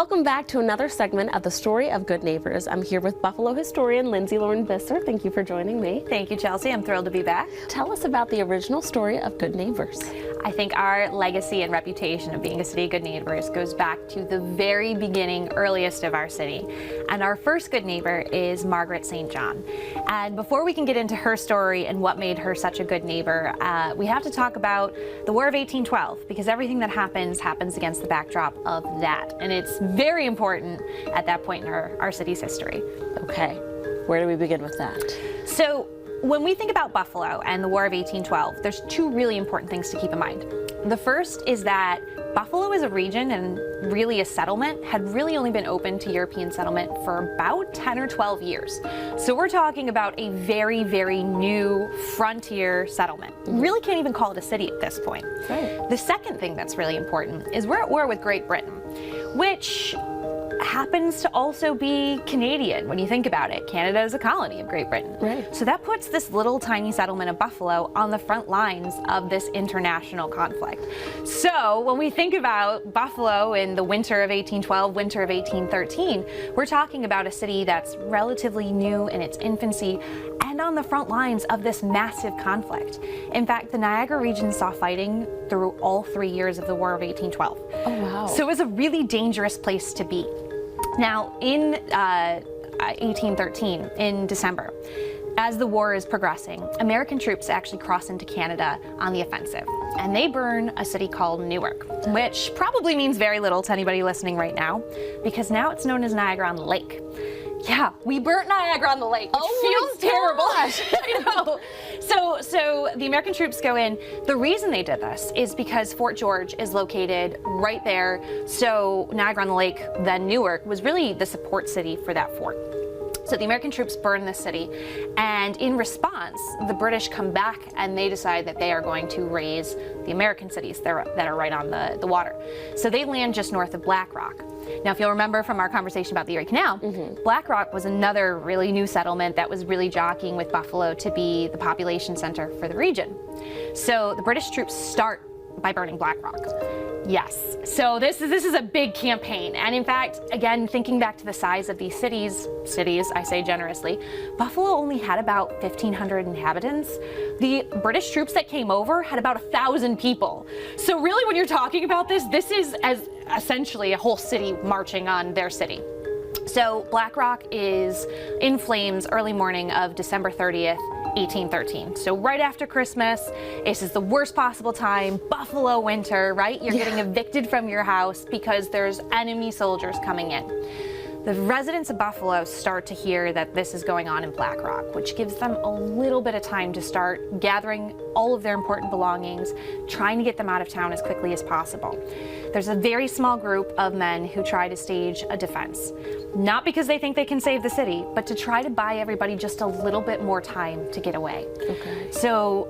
Welcome back to another segment of the Story of Good Neighbors. I'm here with Buffalo historian Lindsay Lauren Visser. Thank you for joining me. Thank you, Chelsea. I'm thrilled to be back. Tell us about the original story of Good Neighbors. I think our legacy and reputation of being a city of good neighbors goes back to the very beginning, earliest of our city. And our first good neighbor is Margaret St. John. And before we can get into her story and what made her such a good neighbor, we have to talk about the War of 1812, because everything that happens against the backdrop of that. And it's very important at that point in our city's history. Okay, where do we begin with that? So when we think about Buffalo and the War of 1812, there's two really important things to keep in mind. The first is that Buffalo as a region and really a settlement had really only been open to European settlement for about 10 or 12 years. So we're talking about a very, very new frontier settlement. Really can't even call it a city at this point. Right. The second thing that's really important is we're at war with Great Britain, which happens to also be Canadian when you think about it. Canada is a colony of Great Britain. Right. So that puts this little tiny settlement of Buffalo on the front lines of this international conflict. So when we think about Buffalo in the winter of 1812, winter of 1813, we're talking about a city that's relatively new in its infancy and on the front lines of this massive conflict. In fact, the Niagara region saw fighting through all 3 years of the War of 1812. Oh, wow. So it was a really dangerous place to be. Now, in 1813, in December, as the war is progressing, American troops actually cross into Canada on the offensive, and they burn a city called Newark, which probably means very little to anybody listening right now, because now it's known as Niagara-on-the-Lake. Yeah, we burnt Niagara-on-the-Lake, which feels terrible. I know. So the American troops go in. The reason they did this is because Fort George is located right there. So Niagara-on-the-Lake, then Newark, was really the support city for that fort. So the American troops burn the city, and in response, the British come back and they decide that they are going to raise the American cities that are right on the water. So they land just north of Black Rock. Now, if you'll remember from our conversation about the Erie Canal, Black Rock was another really new settlement that was really jockeying with Buffalo to be the population center for the region. So the British troops start by burning Black Rock. Yes, so this is a big campaign, and in fact, again, thinking back to the size of these cities, I say generously, Buffalo only had about 1,500 inhabitants. The British troops that came over had about 1,000 people. So really, when you're talking about this is as essentially a whole city marching on their city. So Black Rock is in flames early morning of December 30th, 1813. So right after Christmas, this is the worst possible time, Buffalo winter, right? You're getting evicted from your house because there's enemy soldiers coming in. The residents of Buffalo start to hear that this is going on in Black Rock, which gives them a little bit of time to start gathering all of their important belongings, trying to get them out of town as quickly as possible. There's a very small group of men who try to stage a defense, not because they think they can save the city, but to try to buy everybody just a little bit more time to get away. Okay. So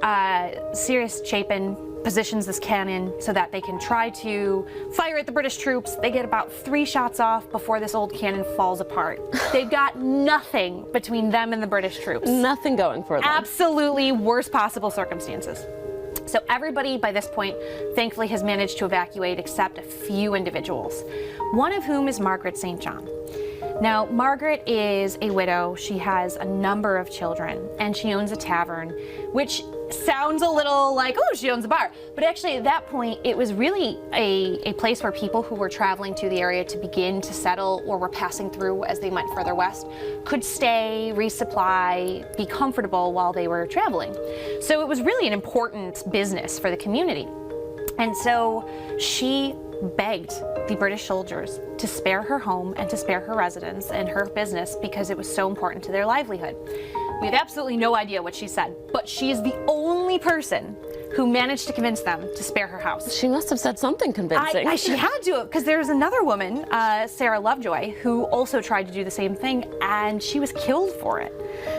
Cyrus Chapin positions this cannon so that they can try to fire at the British troops. They get about 3 shots off before this old cannon falls apart. They've got nothing between them and the British troops. Nothing going for them. Absolutely worst possible circumstances. So everybody by this point, thankfully, has managed to evacuate except a few individuals, one of whom is Margaret St. John. Now, Margaret is a widow. She has a number of children, and she owns a tavern, which sounds a little like, oh, she owns a bar. But actually, at that point, it was really a place where people who were traveling to the area to begin to settle or were passing through as they went further west could stay, resupply, be comfortable while they were traveling. So it was really an important business for the community. And so she begged the British soldiers to spare her home and to spare her residence and her business because it was so important to their livelihood. We have absolutely no idea what she said, but she is the only person who managed to convince them to spare her house. She must have said something convincing. She had to, because there's another woman, Sarah Lovejoy, who also tried to do the same thing, and she was killed for it.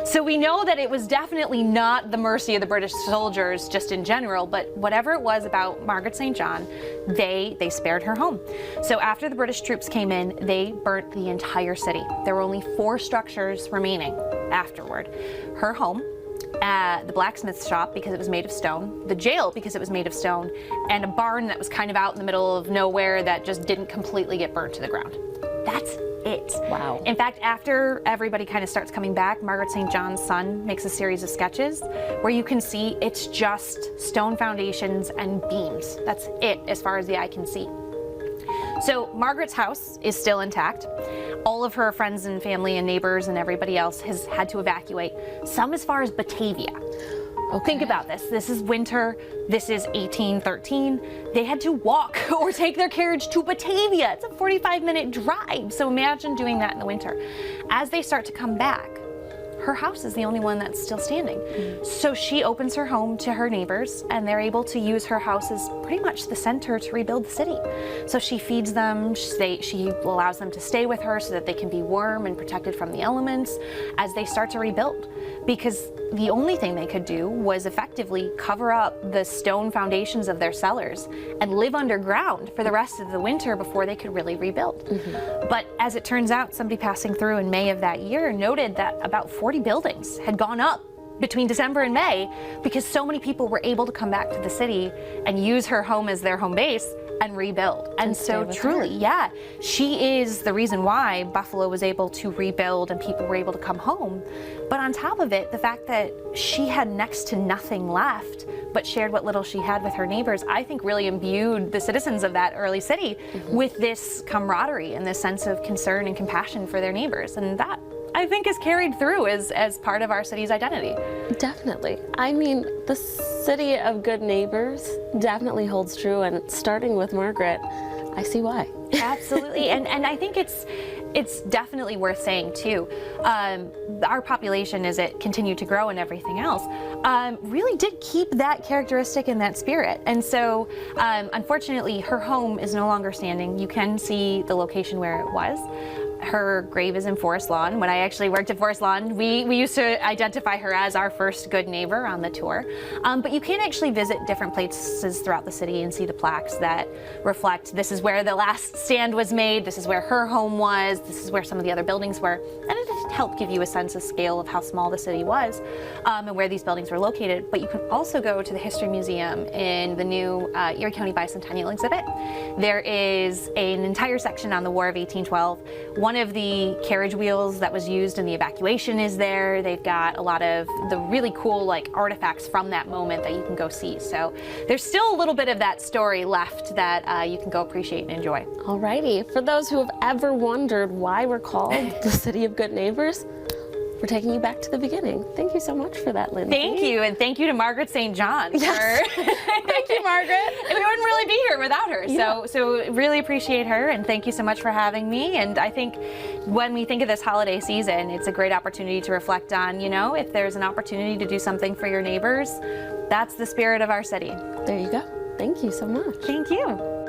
So we know that it was definitely not the mercy of the British soldiers just in general, but whatever it was about Margaret St. John, they spared her home. So after the British troops came in, they burnt the entire city. There were only 4 structures remaining afterward. Her home, the blacksmith shop because it was made of stone, the jail because it was made of stone, and a barn that was kind of out in the middle of nowhere that just didn't completely get burnt to the ground. That's it. Wow. In fact, after everybody kind of starts coming back, Margaret St. John's son makes a series of sketches where you can see it's just stone foundations and beams. That's it as far as the eye can see. So Margaret's house is still intact. All of her friends and family and neighbors and everybody else has had to evacuate, some as far as Batavia. Okay. Think about this. This is winter. This is 1813. They had to walk or take their carriage to Batavia. It's a 45-minute drive. So imagine doing that in the winter. As they start to come back, her house is the only one that's still standing. So she opens her home to her neighbors, and they're able to use her house as pretty much the center to rebuild the city. So she feeds them, she allows them to stay with her so that they can be warm and protected from the elements as they start to rebuild. Because the only thing they could do was effectively cover up the stone foundations of their cellars and live underground for the rest of the winter before they could really rebuild. But as it turns out, somebody passing through in May of that year noted that about 40 buildings had gone up between December and May because so many people were able to come back to the city and use her home as their home base and rebuild. And so truly, yeah, she is the reason why Buffalo was able to rebuild and people were able to come home. But on top of it, the fact that she had next to nothing left but shared what little she had with her neighbors, I think really imbued the citizens of that early city with this camaraderie and this sense of concern and compassion for their neighbors. And that, I think, is carried through as part of our city's identity. Definitely. I mean, the city of good neighbors definitely holds true, and starting with Margaret, I see why. Absolutely, and I think it's definitely worth saying too. Our population, as it continued to grow and everything else, really did keep that characteristic and that spirit. And so, unfortunately, her home is no longer standing. You can see the location where it was. Her grave is in Forest Lawn. When I actually worked at Forest Lawn, we used to identify her as our first good neighbor on the tour. But you can actually visit different places throughout the city and see the plaques that reflect this is where the last stand was made, this is where her home was, this is where some of the other buildings were. And it just helped give you a sense of scale of how small the city was and where these buildings were located. But you can also go to the History Museum in the new Erie County Bicentennial exhibit. There is an entire section on the War of 1812. One of the carriage wheels that was used in the evacuation is there. They've got a lot of the really cool artifacts from that moment that you can go see. So there's still a little bit of that story left that you can go appreciate and enjoy. Alrighty, for those who have ever wondered why we're called the City of Good Neighbors, we're taking you back to the beginning. Thank you so much for that, Lindsay. Thank you, and thank you to Margaret St. John. Yes. Thank you, Margaret. We wouldn't really be here without her. Yeah. So really appreciate her, and thank you so much for having me. And I think when we think of this holiday season, it's a great opportunity to reflect on, if there's an opportunity to do something for your neighbors, that's the spirit of our city. There you go. Thank you so much. Thank you.